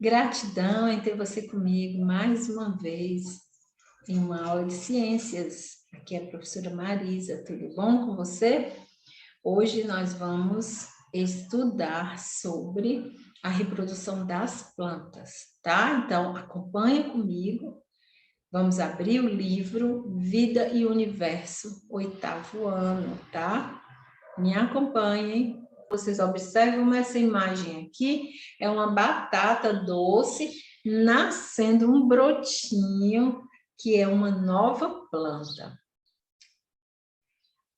Gratidão em ter você comigo mais uma vez em uma aula de ciências. Aqui é a professora Marisa, tudo bom com você? Hoje nós vamos estudar sobre a reprodução das plantas, tá? Então, acompanha comigo. Vamos abrir o livro Vida e Universo, 8º ano, tá? Me acompanhem. Vocês observam essa imagem aqui, é uma batata doce nascendo um brotinho, que é uma nova planta.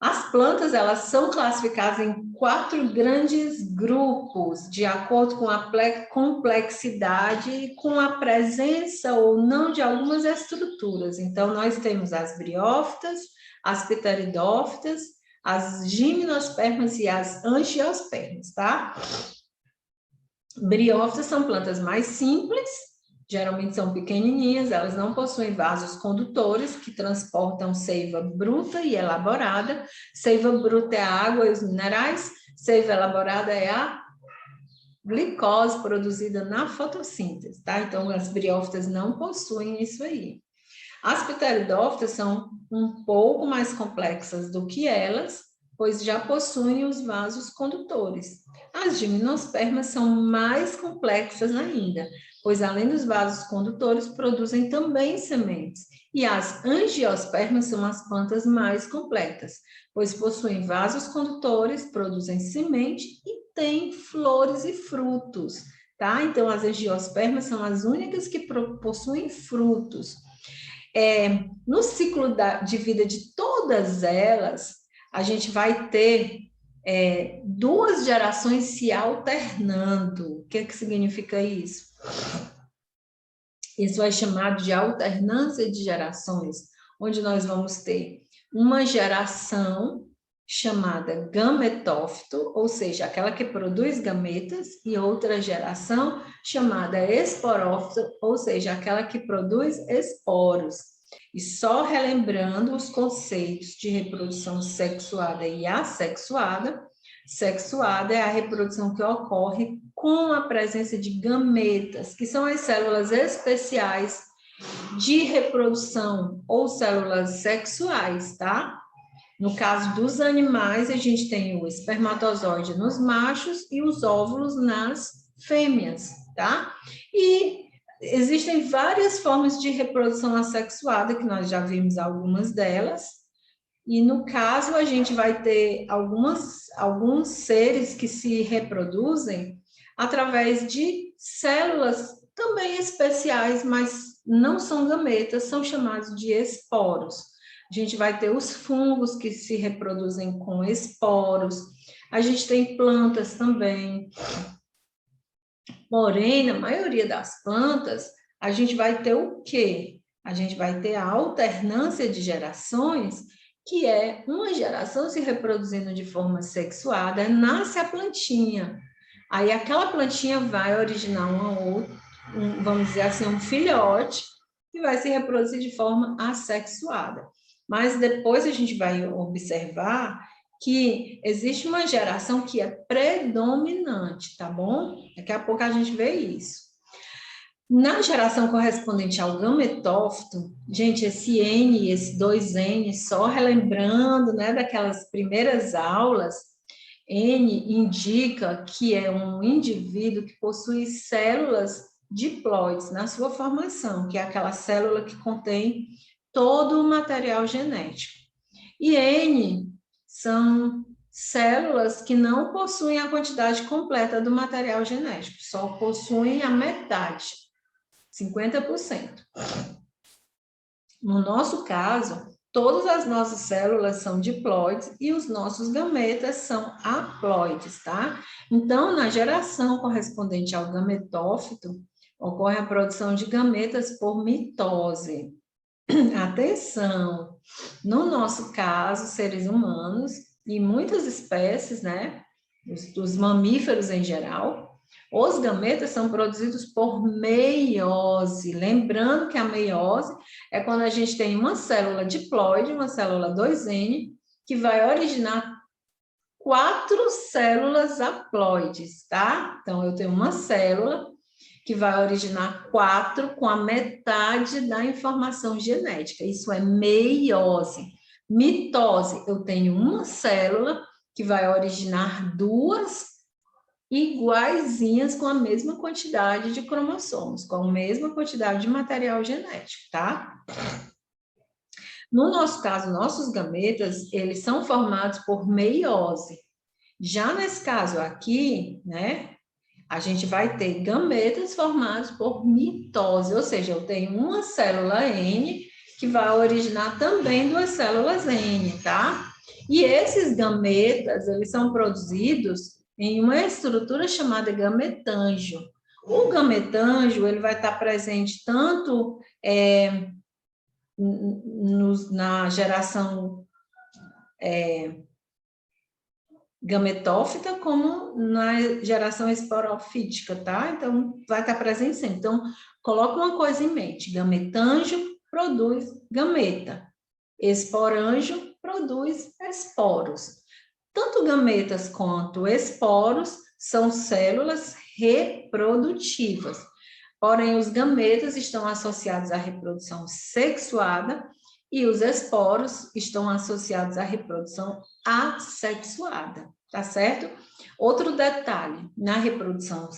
As plantas, elas são classificadas em 4 grandes grupos, de acordo com a complexidade e com a presença ou não de algumas estruturas. Então, nós temos as briófitas, as pteridófitas, as gimnospermas e as angiospermas, tá? Briófitas são plantas mais simples, geralmente são pequenininhas, elas não possuem vasos condutores que transportam seiva bruta e elaborada. Seiva bruta é a água e os minerais, seiva elaborada é a glicose produzida na fotossíntese, tá? Então, as briófitas não possuem isso aí. As pteridófitas são um pouco mais complexas do que elas, pois já possuem os vasos condutores. As gimnospermas são mais complexas ainda, pois além dos vasos condutores, produzem também sementes. E as angiospermas são as plantas mais completas, pois possuem vasos condutores, produzem semente e têm flores e frutos, tá? Então, as angiospermas são as únicas que possuem frutos. No ciclo de vida de todas elas, a gente vai ter 2 gerações se alternando. O que significa isso? Isso é chamado de alternância de gerações, onde nós vamos ter uma geração chamada gametófito, ou seja, aquela que produz gametas, e outra geração chamada esporófito, ou seja, aquela que produz esporos. E só relembrando os conceitos de reprodução sexuada e assexuada, sexuada é a reprodução que ocorre com a presença de gametas, que são as células especiais de reprodução ou células sexuais, tá? No caso dos animais, a gente tem o espermatozoide nos machos e os óvulos nas fêmeas, tá? E existem várias formas de reprodução assexuada, que nós já vimos algumas delas, e no caso a gente vai ter alguns seres que se reproduzem através de células também especiais, mas não são gametas, são chamados de esporos. A gente vai ter os fungos que se reproduzem com esporos, a gente tem plantas também. Porém, na maioria das plantas, a gente vai ter o quê? A gente vai ter a alternância de gerações, que é uma geração se reproduzindo de forma sexuada, nasce a plantinha. Aí aquela plantinha vai originar vamos dizer assim, um filhote, que vai se reproduzir de forma assexuada. Mas depois a gente vai observar que existe uma geração que é predominante, tá bom? Daqui a pouco a gente vê isso. Na geração correspondente ao gametófito, gente, esse N, esse 2N, só relembrando, né, daquelas primeiras aulas, N indica que é um indivíduo que possui células diploides na sua formação, que é aquela célula que contém todo o material genético. E N são células que não possuem a quantidade completa do material genético, só possuem a metade, 50%. No nosso caso, todas as nossas células são diploides e os nossos gametas são haploides, tá? Então, na geração correspondente ao gametófito, ocorre a produção de gametas por mitose. Atenção! No nosso caso, seres humanos e muitas espécies, né, dos mamíferos em geral, os gametas são produzidos por meiose. Lembrando que a meiose é quando a gente tem uma célula diploide, uma célula 2N, que vai originar 4 células haploides, tá? Então, eu tenho uma célula que vai originar 4 com a metade da informação genética. Isso é meiose. Mitose, eu tenho uma célula que vai originar 2 iguaizinhas com a mesma quantidade de cromossomos, com a mesma quantidade de material genético, tá? No nosso caso, nossos gametas, eles são formados por meiose. Já nesse caso aqui, né, a gente vai ter gametas formados por mitose, ou seja, eu tenho uma célula N que vai originar também 2 células N, tá? E esses gametas, eles são produzidos em uma estrutura chamada gametângio. O gametângio, ele vai estar presente tanto na geração gametófita como na geração esporofítica, tá? Então, vai estar presente sempre. Então, coloca uma coisa em mente, gametângio produz gameta, esporângio produz esporos. Tanto gametas quanto esporos são células reprodutivas, porém, os gametas estão associados à reprodução sexuada e os esporos estão associados à reprodução assexuada, tá certo? Outro detalhe, na reprodução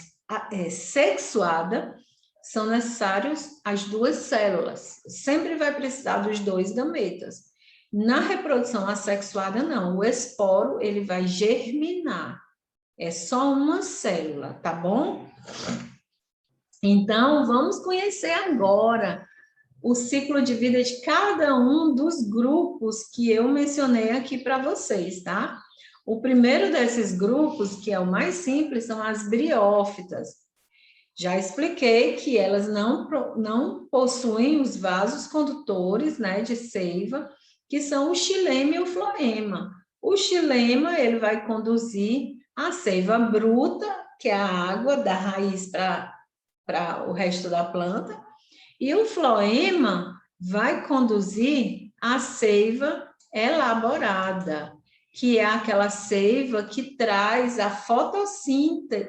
sexuada, são necessários as 2 células, sempre vai precisar dos 2 gametas. Na reprodução assexuada, não, o esporo, ele vai germinar, é só uma célula, tá bom? Então, vamos conhecer agora o ciclo de vida de cada um dos grupos que eu mencionei aqui para vocês, tá? O primeiro desses grupos, que é o mais simples, são as briófitas. Já expliquei que elas não possuem os vasos condutores, né, de seiva, que são o xilema e o floema. O xilema, ele vai conduzir a seiva bruta, que é a água da raiz para o resto da planta, e o floema vai conduzir a seiva elaborada, que é aquela seiva que traz a fotossíntese,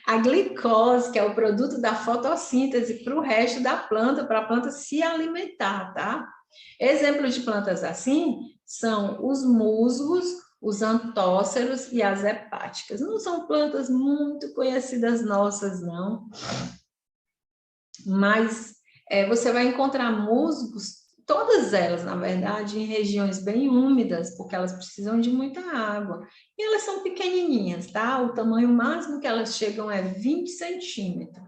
a glicose, que é o produto da fotossíntese para o resto da planta, para a planta se alimentar, tá? Exemplos de plantas assim são os musgos, os antóceros e as hepáticas. Não são plantas muito conhecidas nossas, não. Mas você vai encontrar musgos, todas elas, na verdade, em regiões bem úmidas, porque elas precisam de muita água. E elas são pequenininhas, tá? O tamanho máximo que elas chegam é 20 centímetros.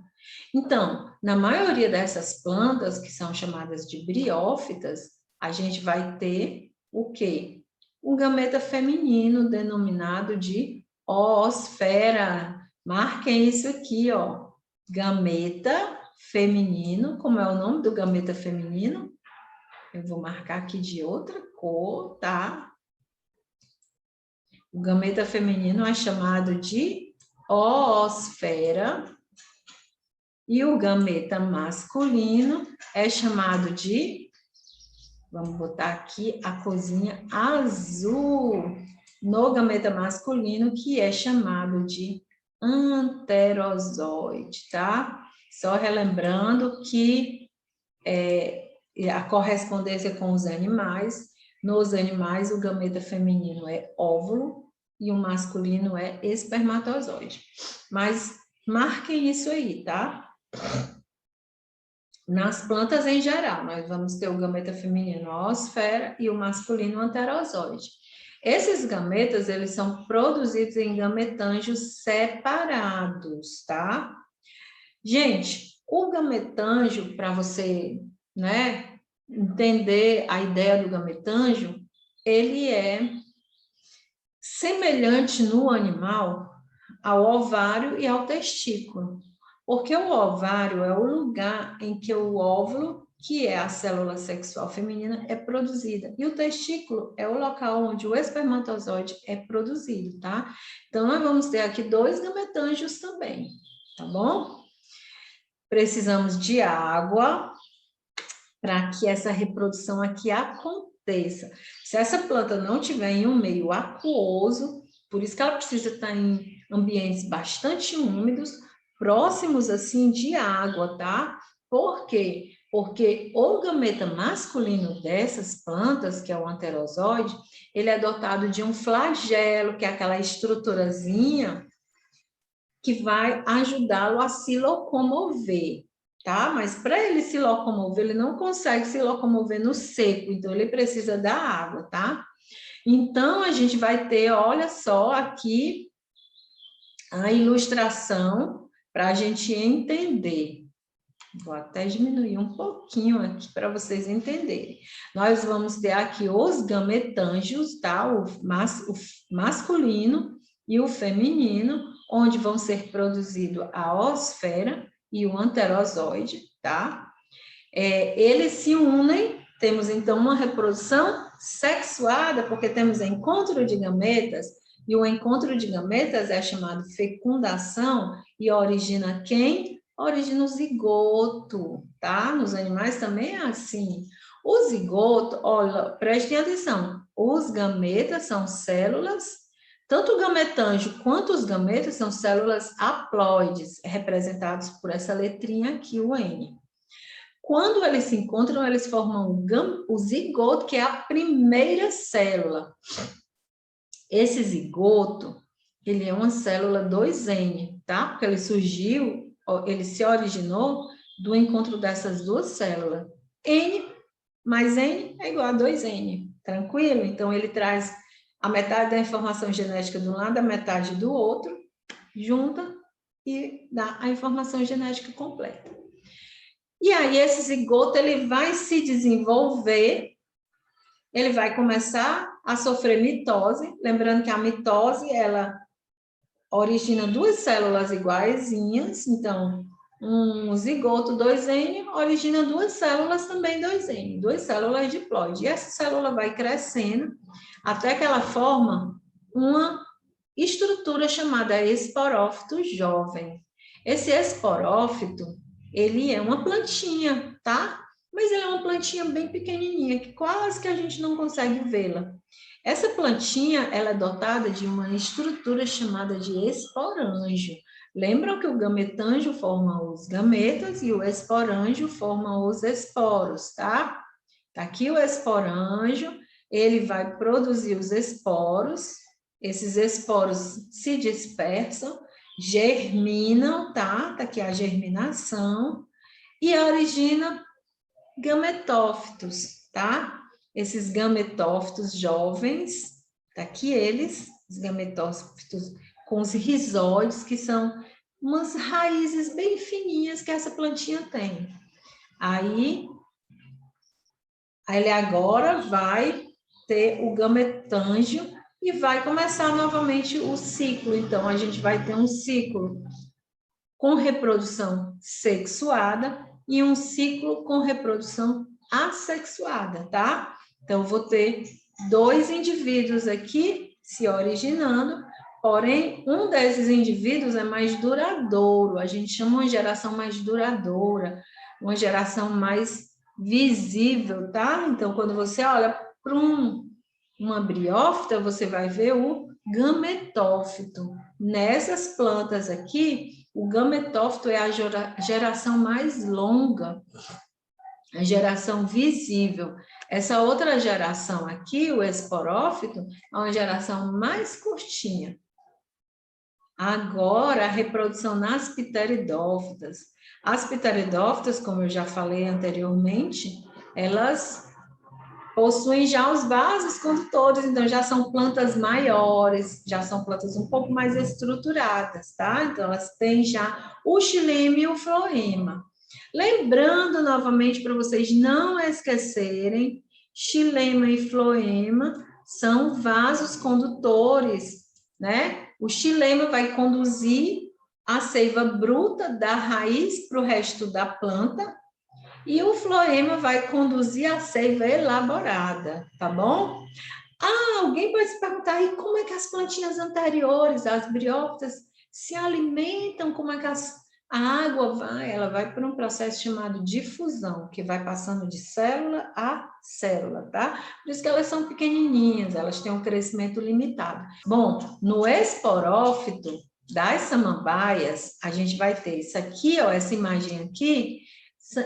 Então, na maioria dessas plantas, que são chamadas de briófitas, a gente vai ter o quê? Um gameta feminino denominado de oosfera. Marquem isso aqui, ó. Gameta feminino. Como é o nome do gameta feminino? Eu vou marcar aqui de outra cor, tá? O gameta feminino é chamado de oosfera. E o gameta masculino é chamado de, vamos botar aqui a corzinha azul, no gameta masculino, que é chamado de anterozoide, tá? Só relembrando que a correspondência com os animais, nos animais o gameta feminino é óvulo e o masculino é espermatozoide. Mas marquem isso aí, tá? Nas plantas em geral, nós vamos ter o gameta feminino oosfera e o masculino anterozoide. Esses gametas, eles são produzidos em gametângios separados, tá? Gente, o gametângio, para você, né, entender a ideia do gametângio, ele é semelhante no animal ao ovário e ao testículo. Porque o ovário é o lugar em que o óvulo, que é a célula sexual feminina, é produzida. E o testículo é o local onde o espermatozoide é produzido, tá? Então, nós vamos ter aqui 2 gametângios também, tá bom? Precisamos de água para que essa reprodução aqui aconteça. Se essa planta não tiver em um meio aquoso, por isso que ela precisa estar em ambientes bastante úmidos, próximos, assim, de água, tá? Por quê? Porque o gameta masculino dessas plantas, que é o anterozoide, ele é dotado de um flagelo, que é aquela estruturazinha que vai ajudá-lo a se locomover, tá? Mas para ele se locomover, ele não consegue se locomover no seco, então ele precisa da água, tá? Então, a gente vai ter, olha só, aqui a ilustração para a gente entender. Vou até diminuir um pouquinho aqui para vocês entenderem. Nós vamos ter aqui os gametângios, tá? O masculino e o feminino, onde vão ser produzidos a oosfera e o anterozoide, tá? Eles se unem, temos então uma reprodução sexuada, porque temos encontro de gametas, e o encontro de gametas é chamado fecundação, e origina quem? Origina o zigoto, tá? Nos animais também é assim. O zigoto, olha, prestem atenção, os gametas são células, tanto o gametângio quanto os gametas são células haploides, representados por essa letrinha aqui, o N. Quando eles se encontram, eles formam o zigoto, que é a primeira célula. Esse zigoto, ele é uma célula 2N, tá? Porque ele surgiu, ele se originou do encontro dessas duas células. N mais N é igual a 2N, tranquilo? Então, ele traz a metade da informação genética de um lado, a metade do outro, junta e dá a informação genética completa. E aí, esse zigoto, ele vai se desenvolver, ele vai começar a sofrer mitose, lembrando que a mitose, ela origina duas células iguaizinhas, então, um zigoto 2N origina duas células também 2N, duas células diploide. E essa célula vai crescendo até que ela forma uma estrutura chamada esporófito jovem. Esse esporófito, ele é uma plantinha, tá? Mas ele é uma plantinha bem pequenininha, que quase que a gente não consegue vê-la. Essa plantinha, ela é dotada de uma estrutura chamada de esporângio. Lembram que o gametângio forma os gametas e o esporângio forma os esporos, tá? Tá aqui o esporângio, ele vai produzir os esporos, esses esporos se dispersam, germinam, tá? Tá aqui a germinação e origina gametófitos, tá? Esses gametófitos jovens, tá aqui eles, os gametófitos com os rizóides, que são umas raízes bem fininhas que essa plantinha tem. Aí, ele agora vai ter o gametângio e vai começar novamente o ciclo. Então, a gente vai ter um ciclo com reprodução sexuada e um ciclo com reprodução assexuada, tá? Então, vou ter dois indivíduos aqui se originando, porém, um desses indivíduos é mais duradouro, a gente chama uma geração mais duradoura, uma geração mais visível, tá? Então, quando você olha para uma briófita, você vai ver o gametófito. Nessas plantas aqui, o gametófito é a geração mais longa, a geração visível. Essa outra geração aqui, o esporófito, é uma geração mais curtinha. Agora, a reprodução nas pteridófitas. As pteridófitas, como eu já falei anteriormente, elas possuem já os vasos condutores, então já são plantas maiores, já são plantas um pouco mais estruturadas, tá? Então, elas têm já o xilema e o floema. Lembrando novamente para vocês não esquecerem, xilema e floema são vasos condutores, né? O xilema vai conduzir a seiva bruta da raiz para o resto da planta, e o floema vai conduzir a seiva elaborada, tá bom? Alguém pode se perguntar, e como é que as plantinhas anteriores, as briófitas, se alimentam? Como é que a água vai? Ela vai por um processo chamado difusão, que vai passando de célula a célula, tá? Por isso que elas são pequenininhas, elas têm um crescimento limitado. Bom, no esporófito, das samambaias, a gente vai ter isso aqui, ó, essa imagem aqui,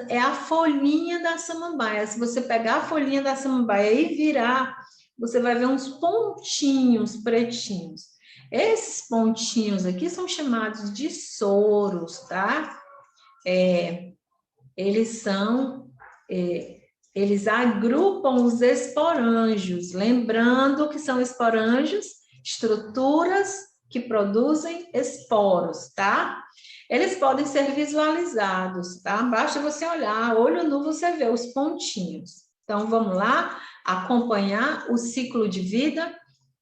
é a folhinha da samambaia. Se você pegar a folhinha da samambaia e virar, você vai ver uns pontinhos pretinhos. Esses pontinhos aqui são chamados de soros, tá? Eles agrupam os esporângios, lembrando que são esporângios, estruturas que produzem esporos, tá? Eles podem ser visualizados, tá? Basta você olhar, olho nu você vê os pontinhos. Então, vamos lá acompanhar o ciclo de vida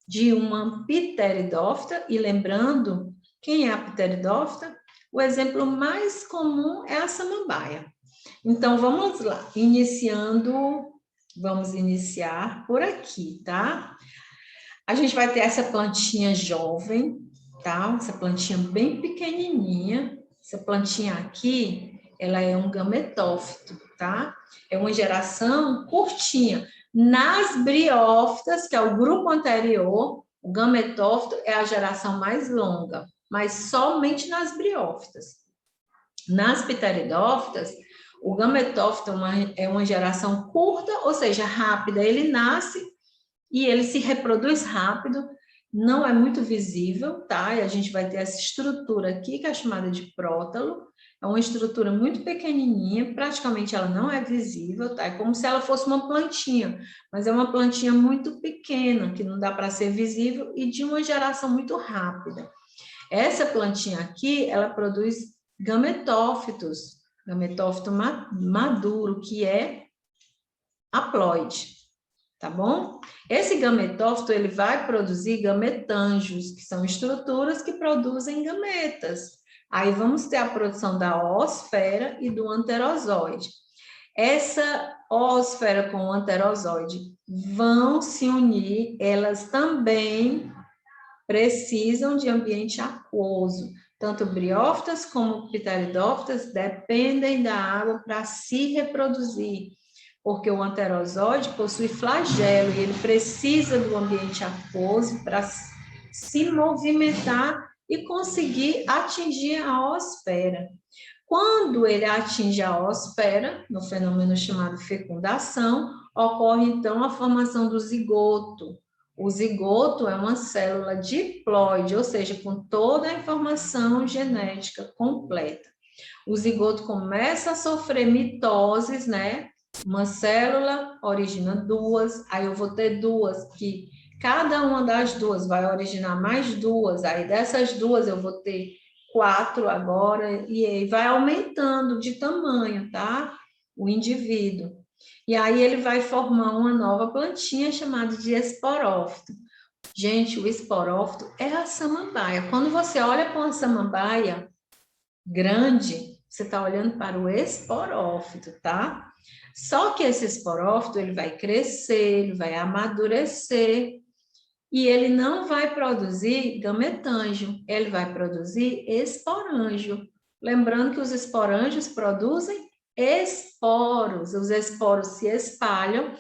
de uma pteridófita, e lembrando, quem é a pteridófita? O exemplo mais comum é a samambaia. Então, vamos lá, vamos iniciar por aqui, tá? A gente vai ter essa plantinha jovem, tá? Essa plantinha bem pequenininha. Essa plantinha aqui, ela é um gametófito, tá? É uma geração curtinha. Nas briófitas, que é o grupo anterior, o gametófito é a geração mais longa, mas somente nas briófitas. Nas pteridófitas, o gametófito é uma geração curta, ou seja, rápida. Ele nasce e ele se reproduz rápido, não é muito visível, tá? E a gente vai ter essa estrutura aqui, que é chamada de prótalo. É uma estrutura muito pequenininha, praticamente ela não é visível, tá? É como se ela fosse uma plantinha, mas é uma plantinha muito pequena, que não dá para ser visível e de uma geração muito rápida. Essa plantinha aqui, ela produz gametófitos, gametófito maduro, que é haploide, tá bom? Esse gametófito, ele vai produzir gametângios, que são estruturas que produzem gametas. Aí vamos ter a produção da oosfera e do anterozoide. Essa oosfera com o anterozoide vão se unir, elas também precisam de ambiente aquoso. Tanto briófitas como pteridófitas dependem da água para se reproduzir, porque o anterozoide possui flagelo e ele precisa do ambiente aquoso para se movimentar e conseguir atingir a oosfera. Quando ele atinge a oosfera, no fenômeno chamado fecundação, ocorre então a formação do zigoto. O zigoto é uma célula diploide, ou seja, com toda a informação genética completa. O zigoto começa a sofrer mitoses, né? Uma célula origina duas, aí eu vou ter duas, que cada uma das duas vai originar mais duas, aí dessas duas eu vou ter 4 agora, e aí vai aumentando de tamanho, tá? O indivíduo. E aí ele vai formar uma nova plantinha chamada de esporófito. Gente, o esporófito é a samambaia. Quando você olha para uma samambaia grande, você está olhando para o esporófito, tá? Só que esse esporófito, ele vai crescer, ele vai amadurecer, e ele não vai produzir gametângio, ele vai produzir esporângio. Lembrando que os esporângios produzem esporos, os esporos se espalham.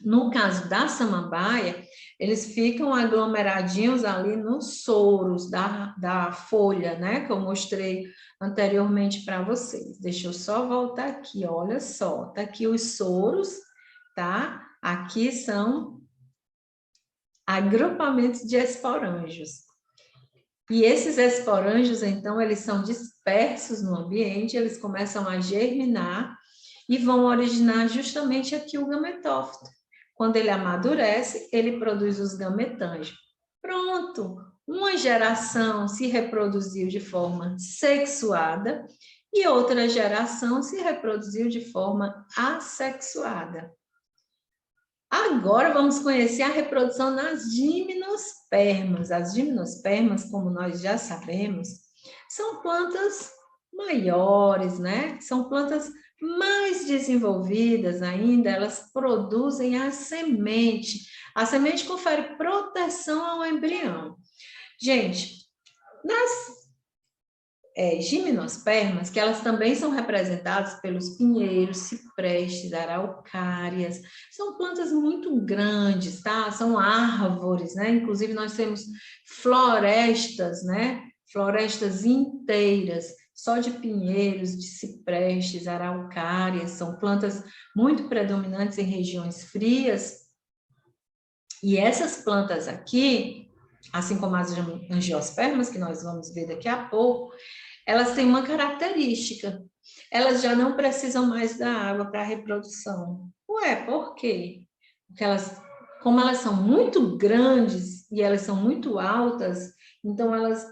No caso da samambaia, eles ficam aglomeradinhos ali nos soros da folha, né? Que eu mostrei anteriormente para vocês. Deixa eu só voltar aqui, olha só. Tá aqui os soros, tá? Aqui são agrupamentos de esporângios. E esses esporângios, então, eles são dispersos no ambiente, eles começam a germinar e vão originar justamente aqui o gametófito. Quando ele amadurece, ele produz os gametângios. Pronto! Uma geração se reproduziu de forma sexuada e outra geração se reproduziu de forma assexuada. Agora vamos conhecer a reprodução nas gimnospermas. As gimnospermas, como nós já sabemos, são plantas maiores, né? São plantas mais desenvolvidas ainda, elas produzem a semente. A semente confere proteção ao embrião. Gente, gimnospermas, que elas também são representadas pelos pinheiros, ciprestes, araucárias. São plantas muito grandes, tá? São árvores, né? Inclusive, nós temos florestas, né? Florestas inteiras, só de pinheiros, de ciprestes, araucárias. São plantas muito predominantes em regiões frias. E essas plantas aqui, assim como as angiospermas, que nós vamos ver daqui a pouco, elas têm uma característica. Elas já não precisam mais da água para a reprodução. Ué, por quê? Porque como elas são muito grandes e elas são muito altas, então elas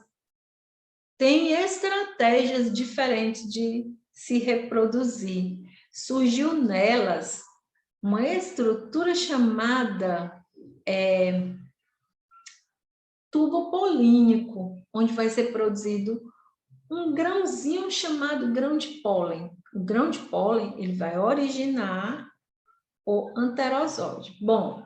têm estratégias diferentes de se reproduzir. Surgiu nelas uma estrutura chamada tubo polínico, onde vai ser produzido um grãozinho chamado grão de pólen. O grão de pólen, ele vai originar o anterozóide. Bom,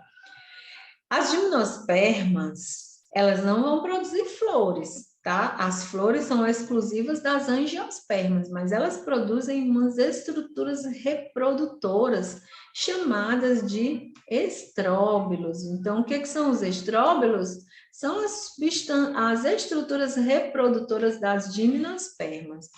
as gimnospermas, elas não vão produzir flores, tá? As flores são exclusivas das angiospermas, mas elas produzem umas estruturas reprodutoras chamadas de estróbilos. Então, o que são os estróbilos? São as estruturas reprodutoras das gimnospermas.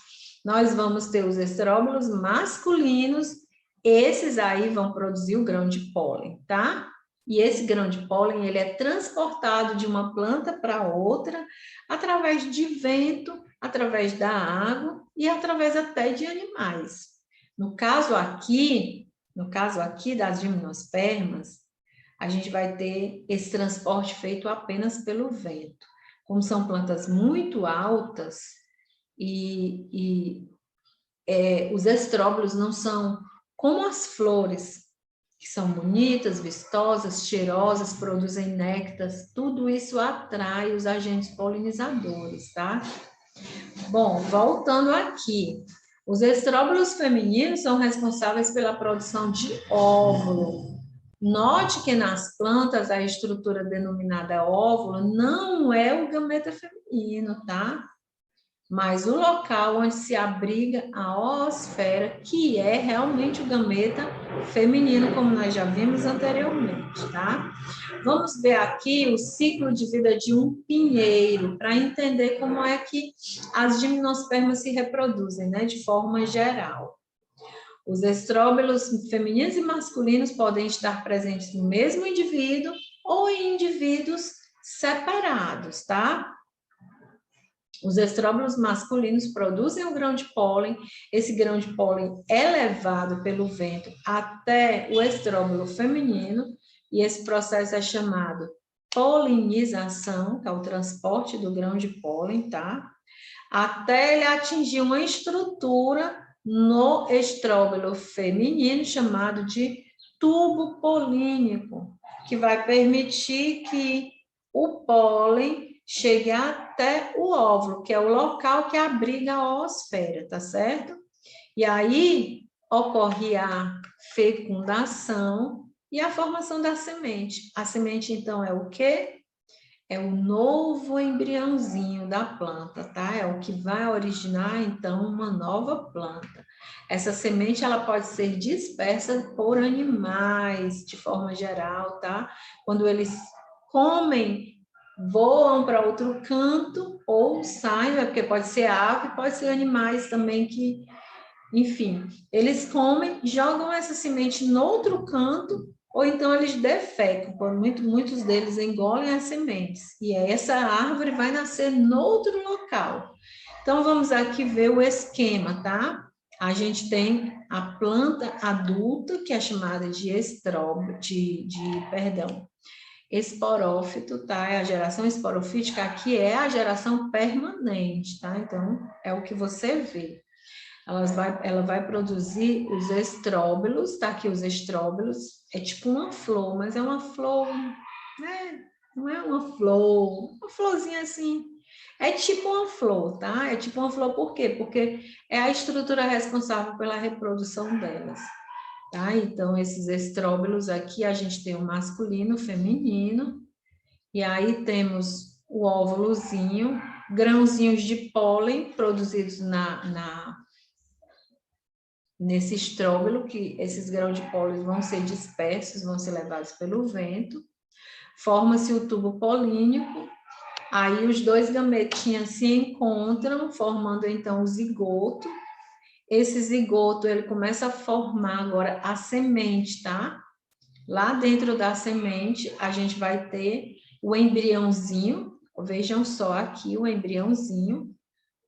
Nós vamos ter os estróbilos masculinos, esses aí vão produzir o grão de pólen, tá? E esse grão de pólen, ele é transportado de uma planta para outra através de vento, através da água e através até de animais. No caso aqui das gimnospermas, a gente vai ter esse transporte feito apenas pelo vento. Como são plantas muito altas os estróbilos não são como as flores, que são bonitas, vistosas, cheirosas, produzem néctares, tudo isso atrai os agentes polinizadores, tá? Bom, voltando aqui, os estróbilos femininos são responsáveis pela produção de óvulo. Note que nas plantas a estrutura denominada óvulo não é o gameta feminino, tá? Mas o local onde se abriga a oosfera, que é realmente o gameta feminino, como nós já vimos anteriormente, tá? Vamos ver aqui o ciclo de vida de um pinheiro, para entender como é que as gimnospermas se reproduzem, né, de forma geral. Os estróbilos femininos e masculinos podem estar presentes no mesmo indivíduo ou em indivíduos separados, tá? Os estróbilos masculinos produzem o grão de pólen, esse grão de pólen é levado pelo vento até o estróbilo feminino, e esse processo é chamado polinização, que é o transporte do grão de pólen, tá? Até ele atingir uma estrutura no estróbilo feminino, chamado de tubo polínico, que vai permitir que o pólen chegue até o óvulo, que é o local que abriga a oosfera, tá certo? E aí ocorre a fecundação e a formação da semente. A semente, então, é o quê? É o novo embriãozinho da planta, tá? É o que vai originar, então, uma nova planta. Essa semente, ela pode ser dispersa por animais, de forma geral, tá? Quando eles comem, voam para outro canto, ou saem, porque pode ser ave, pode ser animais também que, enfim, eles comem, jogam essa semente no outro canto, ou então eles defecam, muitos deles engolem as sementes, e aí essa árvore vai nascer no outro local. Então, vamos aqui ver o esquema, tá? A gente tem a planta adulta, que é chamada de esporófito, tá? É a geração esporofítica, aqui é a geração permanente, tá? Então, é o que você vê. Ela vai produzir os estróbilos, tá aqui os estróbilos, é tipo uma flor, mas é uma flor, né? Não é uma florzinha assim, é tipo uma flor, tá? É tipo uma flor por quê? Porque é a estrutura responsável pela reprodução delas, tá? Então, esses estróbilos aqui, a gente tem o masculino, o feminino, e aí temos o óvulozinho, grãozinhos de pólen produzidos nesse estróbilo, que esses grãos de pólen vão ser dispersos, vão ser levados pelo vento. Forma-se o tubo polínico, aí os dois gametinhas se encontram, formando então o zigoto. Esse zigoto, ele começa a formar agora a semente, tá? Lá dentro da semente, a gente vai ter o embriãozinho, vejam só aqui o embriãozinho.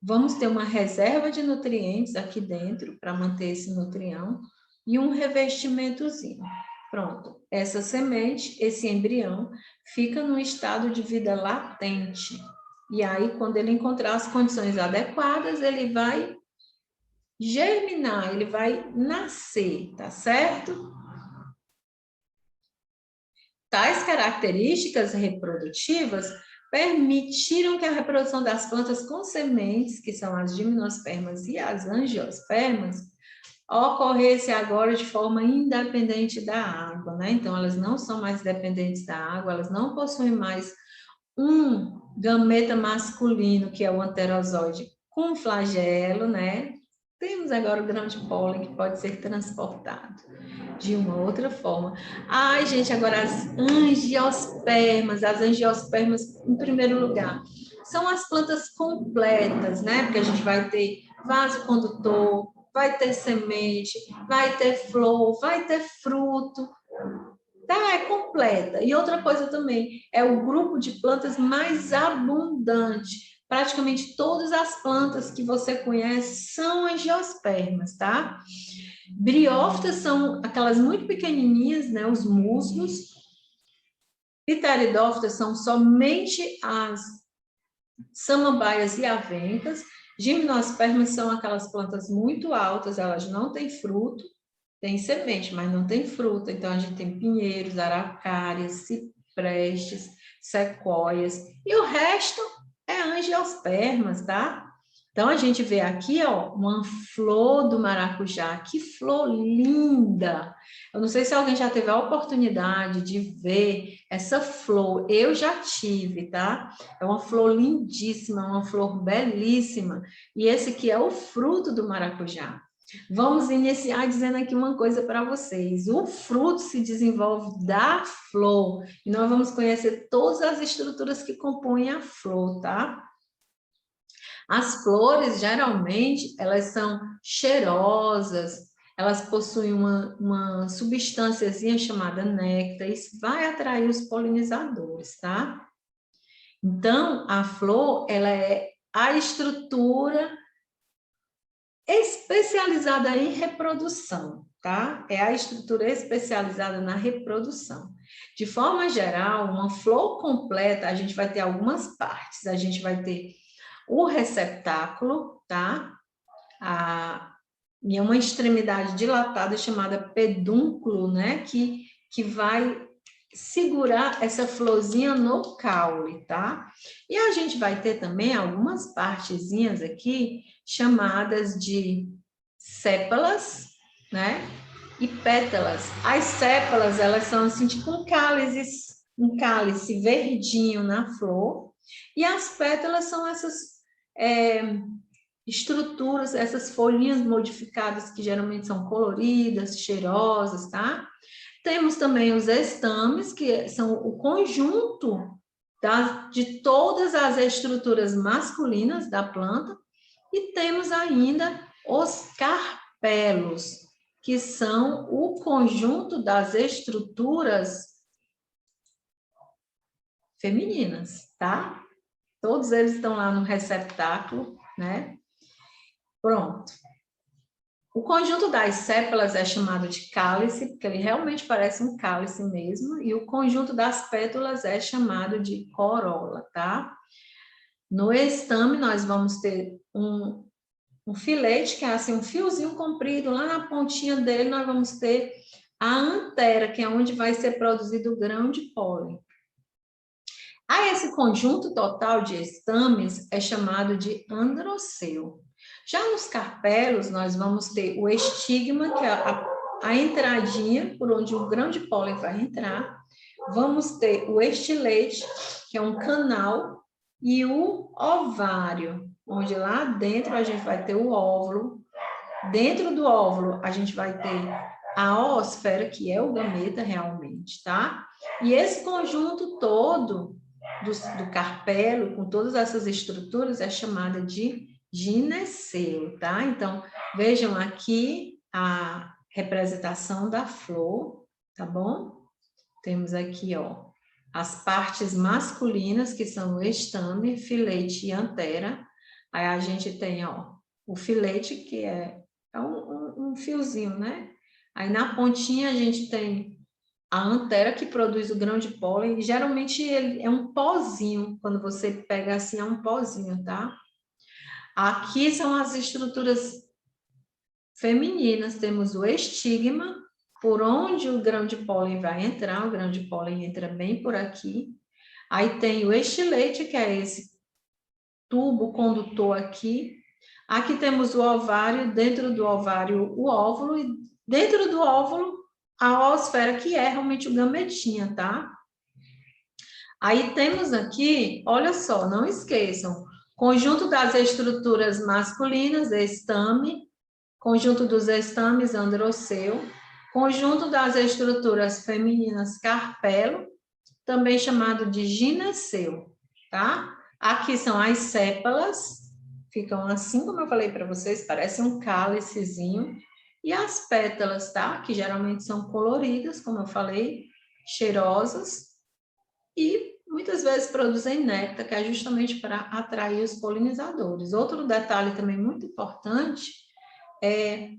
Vamos ter uma reserva de nutrientes aqui dentro para manter esse nutrião e um revestimentozinho. Pronto, essa semente, esse embrião, fica num estado de vida latente. E aí, quando ele encontrar as condições adequadas, ele vai germinar, ele vai nascer, tá certo? Tais características reprodutivas permitiram que a reprodução das plantas com sementes, que são as gimnospermas e as angiospermas, ocorresse agora de forma independente da água, né? Então, elas não são mais dependentes da água, elas não possuem mais um gameta masculino, que é o anterozoide, com flagelo, né? Temos agora o grão de pólen que pode ser transportado de uma outra forma. Ai, gente, agora as angiospermas, em primeiro lugar, são as plantas completas, né? Porque a gente vai ter vaso condutor, vai ter semente, vai ter flor, vai ter fruto. Tá, é completa. E outra coisa também, é o grupo de plantas mais abundante. Praticamente todas as plantas que você conhece são angiospermas, tá? Briófitas são aquelas muito pequenininhas, né, os musgos. Pteridófitas são somente as samambaias e avencas. Gimnospermas são aquelas plantas muito altas, elas não têm fruto, têm semente, mas não tem fruta. Então, a gente tem pinheiros, araucárias, ciprestes, sequoias. E o resto é angiospermas, tá? Então, a gente vê aqui, ó, uma flor do maracujá. Que flor linda! Eu não sei se alguém já teve a oportunidade de ver essa flor. Eu já tive, tá? É uma flor lindíssima, uma flor belíssima. E esse aqui é o fruto do maracujá. Vamos iniciar dizendo aqui uma coisa para vocês. O fruto se desenvolve da flor. E nós vamos conhecer todas as estruturas que compõem a flor, tá? As flores, geralmente, elas são cheirosas, elas possuem uma substânciazinha chamada néctar, isso vai atrair os polinizadores, tá? Então, a flor, ela é a estrutura especializada em reprodução, tá? É a estrutura especializada na reprodução. De forma geral, uma flor completa, a gente vai ter algumas partes. A gente vai ter o receptáculo, tá? Uma extremidade dilatada chamada pedúnculo, né? Que vai segurar essa florzinha no caule, tá? E a gente vai ter também algumas partezinhas aqui chamadas de sépalas, né? E pétalas. As sépalas, elas são assim, tipo um cálice verdinho na flor, e as pétalas são essas estruturas, essas folhinhas modificadas que geralmente são coloridas, cheirosas, tá? Temos também os estames, que são o conjunto de todas as estruturas masculinas da planta, e temos ainda os carpelos, que são o conjunto das estruturas femininas, tá? Todos eles estão lá no receptáculo, né? Pronto. O conjunto das sépalas é chamado de cálice, porque ele realmente parece um cálice mesmo, e o conjunto das pétalas é chamado de corola, tá? No estame, nós vamos ter um filete, que é assim, um fiozinho comprido, lá na pontinha dele nós vamos ter a antera, que é onde vai ser produzido o grão de pólen. Esse conjunto total de estames é chamado de androceu. Já nos carpelos, nós vamos ter o estigma, que é a entradinha por onde o grão de pólen vai entrar. Vamos ter o estilete, que é um canal e o ovário, onde lá dentro a gente vai ter o óvulo. Dentro do óvulo, a gente vai ter a oosfera, que é o gameta realmente, tá? E esse conjunto todo do carpelo, com todas essas estruturas, é chamada de gineceu, tá? Então, vejam aqui a representação da flor, tá bom? Temos aqui, ó, as partes masculinas, que são o estame, filete e antera. Aí a gente tem, ó, o filete, que é um fiozinho, né? Aí na pontinha a gente tem a antera, que produz o grão de pólen, e geralmente ele é um pozinho, quando você pega assim, é um pozinho, tá? Aqui são as estruturas femininas, temos o estigma, por onde o grão de pólen vai entrar, o grão de pólen entra bem por aqui. Aí tem o estilete, que é esse tubo condutor aqui. Aqui temos o ovário, dentro do ovário o óvulo, e dentro do óvulo a oosfera, que é realmente o gametinha, tá? Aí temos aqui, olha só, não esqueçam, conjunto das estruturas masculinas, estame, conjunto dos estames, androceu, conjunto das estruturas femininas, carpelo, também chamado de gineceu, tá? Aqui são as sépalas, ficam assim como eu falei para vocês, parece um cálicezinho, e as pétalas, tá? Que geralmente são coloridas, como eu falei, cheirosas, e muitas vezes produzem néctar, que é justamente para atrair os polinizadores. Outro detalhe também muito importante é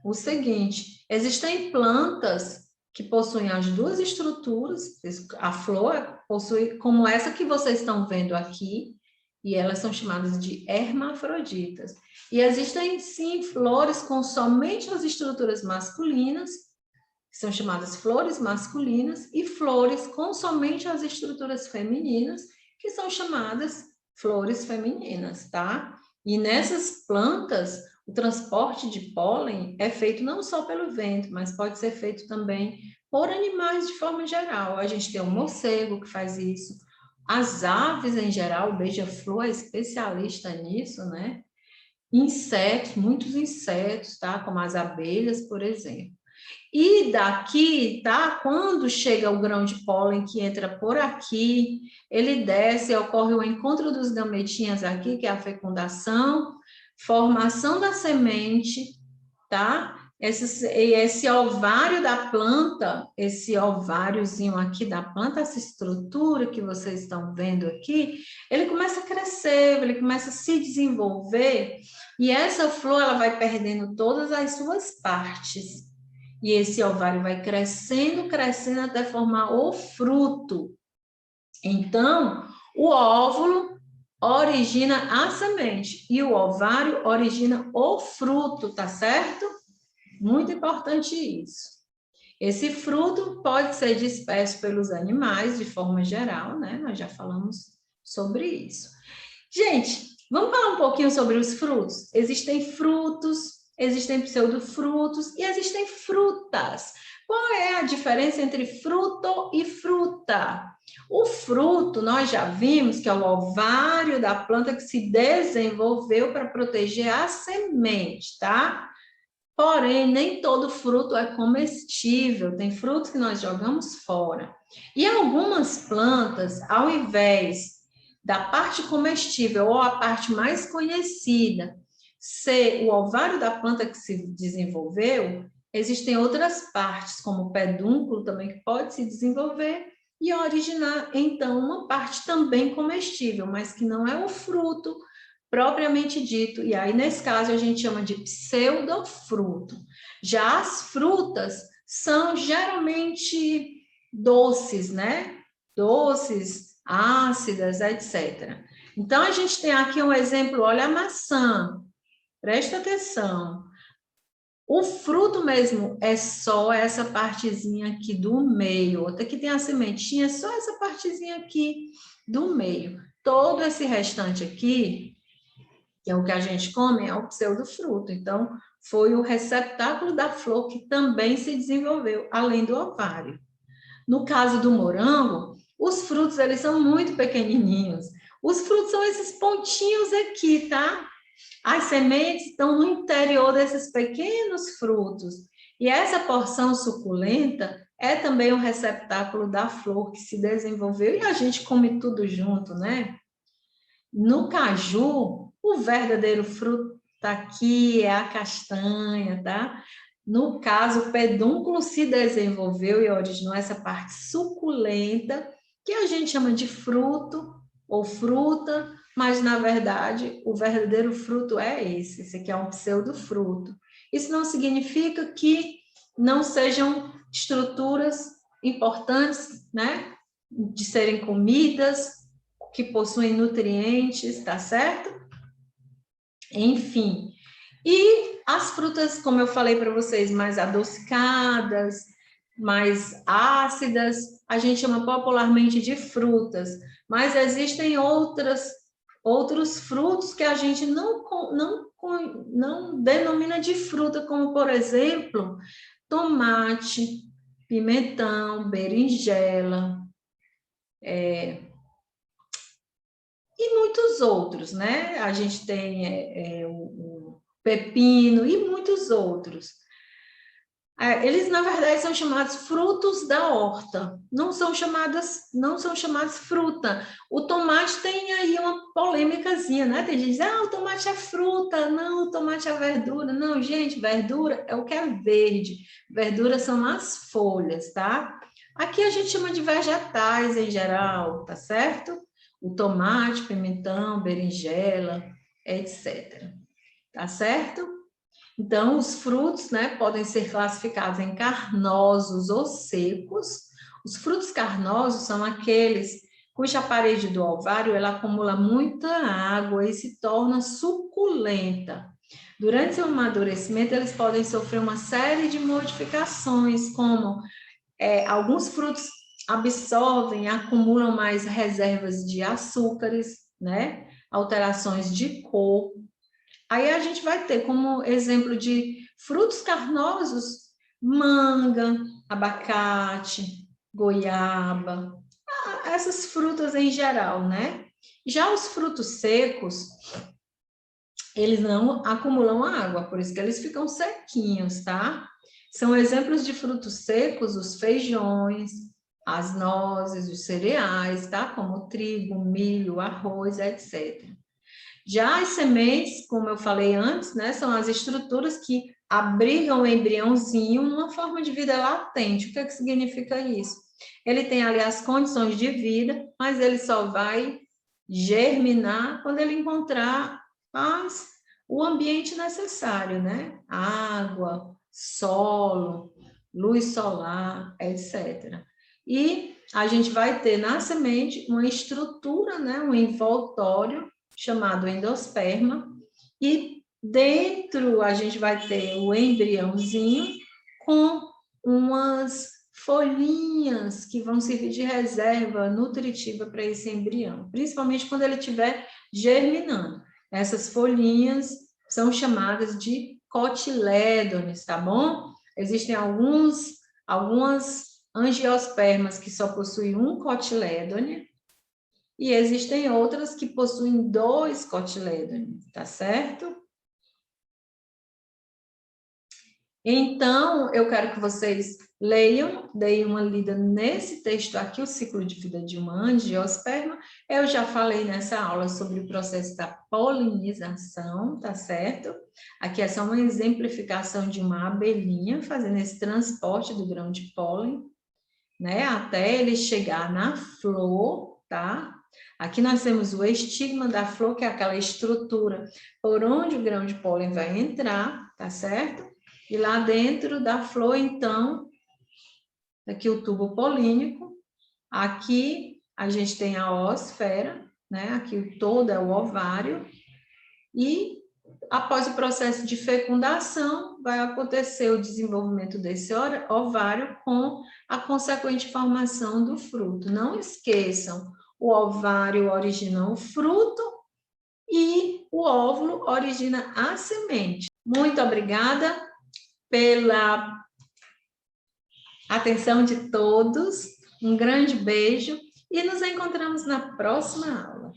o seguinte: existem plantas que possuem as duas estruturas, a flor possui como essa que vocês estão vendo aqui, e elas são chamadas de hermafroditas. E existem, sim, flores com somente as estruturas masculinas, que são chamadas flores masculinas, e flores com somente as estruturas femininas, que são chamadas flores femininas, tá? E nessas plantas, o transporte de pólen é feito não só pelo vento, mas pode ser feito também por animais de forma geral. A gente tem o morcego que faz isso, as aves em geral, o beija-flor é especialista nisso, né? Insetos, muitos insetos, tá? Como as abelhas, por exemplo. E daqui, tá? Quando chega o grão de pólen que entra por aqui, ele desce, ocorre o encontro dos gametinhas aqui, que é a fecundação, formação da semente, tá? Esse ovário da planta, esse ováriozinho aqui da planta, essa estrutura que vocês estão vendo aqui, ele começa a crescer, ele começa a se desenvolver, e essa flor, ela vai perdendo todas as suas partes. E esse ovário vai crescendo, crescendo até formar o fruto. Então, o óvulo origina a semente e o ovário origina o fruto, tá certo? Muito importante isso. Esse fruto pode ser disperso pelos animais de forma geral, né? Nós já falamos sobre isso. Gente, vamos falar um pouquinho sobre os frutos? Existem frutos, existem pseudofrutos e existem frutas. Qual é a diferença entre fruto e fruta? O fruto, nós já vimos que é o ovário da planta que se desenvolveu para proteger a semente, tá? Porém, nem todo fruto é comestível, tem frutos que nós jogamos fora. E algumas plantas, ao invés da parte comestível ou a parte mais conhecida ser o ovário da planta que se desenvolveu, existem outras partes, como o pedúnculo também, que pode se desenvolver e originar, então, uma parte também comestível, mas que não é o fruto propriamente dito, e aí nesse caso a gente chama de pseudofruto. Já as frutas são geralmente doces, né? Doces, ácidas, etc. Então a gente tem aqui um exemplo, olha a maçã, presta atenção. O fruto mesmo é só essa partezinha aqui do meio, outra que tem a sementinha, é só essa partezinha aqui do meio. Todo esse restante aqui, que é o que a gente come, é o pseudofruto. Então, foi o receptáculo da flor que também se desenvolveu, além do ovário. No caso do morango, os frutos eles são muito pequenininhos. Os frutos são esses pontinhos aqui, tá? As sementes estão no interior desses pequenos frutos. E essa porção suculenta é também o receptáculo da flor que se desenvolveu e a gente come tudo junto, né? No caju, o verdadeiro fruto tá aqui é a castanha, tá? No caso, o pedúnculo se desenvolveu e originou essa parte suculenta, que a gente chama de fruto ou fruta, mas, na verdade, o verdadeiro fruto é esse aqui é um pseudofruto. Isso não significa que não sejam estruturas importantes, né, de serem comidas, que possuem nutrientes, tá certo? Enfim, e as frutas, como eu falei para vocês, mais adocicadas, mais ácidas, a gente chama popularmente de frutas, mas existem outros frutos que a gente não denomina de fruta, como, por exemplo, tomate, pimentão, berinjela, e muitos outros, né? A gente tem o pepino e muitos outros. Eles, na verdade, são chamados frutos da horta, não são chamados fruta. O tomate tem aí uma polêmicazinha, né? Tem gente que diz, o tomate é fruta, não, o tomate é verdura. Não, gente, verdura é o que é verde, verdura são as folhas, tá? Aqui a gente chama de vegetais em geral, tá certo? O tomate, pimentão, berinjela, etc. Tá certo? Então, os frutos, né, podem ser classificados em carnosos ou secos. Os frutos carnosos são aqueles cuja parede do ovário ela acumula muita água e se torna suculenta. Durante seu amadurecimento, eles podem sofrer uma série de modificações, como alguns frutos absorvem, acumulam mais reservas de açúcares, né? Alterações de cor. Aí a gente vai ter como exemplo de frutos carnosos, manga, abacate, goiaba, essas frutas em geral, né? Já os frutos secos, eles não acumulam água, por isso que eles ficam sequinhos, tá? São exemplos de frutos secos, os feijões, as nozes, os cereais, tá? Como o trigo, milho, arroz, etc. Já as sementes, como eu falei antes, né, são as estruturas que abrigam o embriãozinho numa forma de vida latente. O que é que significa isso? Ele tem ali as condições de vida, mas ele só vai germinar quando ele encontrar o ambiente necessário, né? Água, solo, luz solar, etc. E a gente vai ter na semente uma estrutura, né, um envoltório, chamado endosperma, e dentro a gente vai ter o embriãozinho com umas folhinhas que vão servir de reserva nutritiva para esse embrião, principalmente quando ele estiver germinando. Essas folhinhas são chamadas de cotilédones, tá bom? Existem algumas angiospermas que só possuem um cotilédone, e existem outras que possuem 2 cotilédones, tá certo? Então, eu quero que vocês leiam, deem uma lida nesse texto aqui, o ciclo de vida de uma angiosperma. Eu já falei nessa aula sobre o processo da polinização, tá certo? Aqui é só uma exemplificação de uma abelhinha fazendo esse transporte do grão de pólen, né? Até ele chegar na flor, tá? Aqui nós temos o estigma da flor, que é aquela estrutura por onde o grão de pólen vai entrar, tá certo? E lá dentro da flor, então, aqui o tubo polínico, aqui a gente tem a oosfera, né? Aqui todo é o ovário, e após o processo de fecundação, vai acontecer o desenvolvimento desse ovário com a consequente formação do fruto. Não esqueçam, o ovário origina o fruto e o óvulo origina a semente. Muito obrigada pela atenção de todos, um grande beijo e nos encontramos na próxima aula.